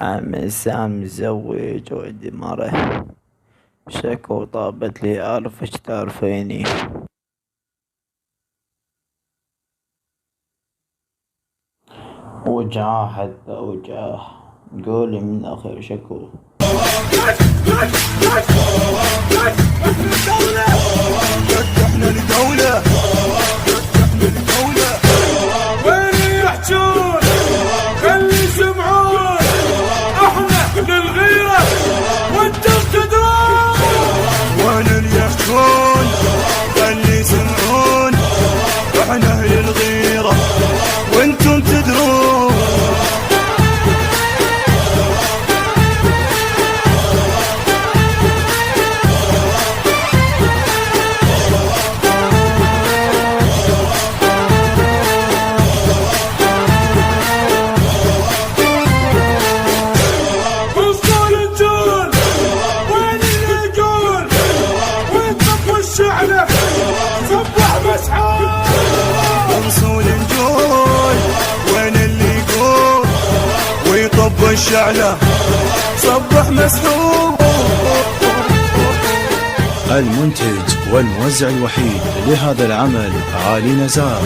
عم سام مزوج وعندي مرة، شكو طابت لي ألف تعرفيني. وجعاه حتى وجعاه، قولي من آخر شكو. احنا الدولة وين يحجون خلي يسمعون، احنا للغيرة وانتم تدرون. وين اللي يحجون خلي يسمعون، احنا للغيرة وانتم تدرون. الشعلة صبح مسحوب. المنتج والموزع الوحيد لهذا العمل علي نزار.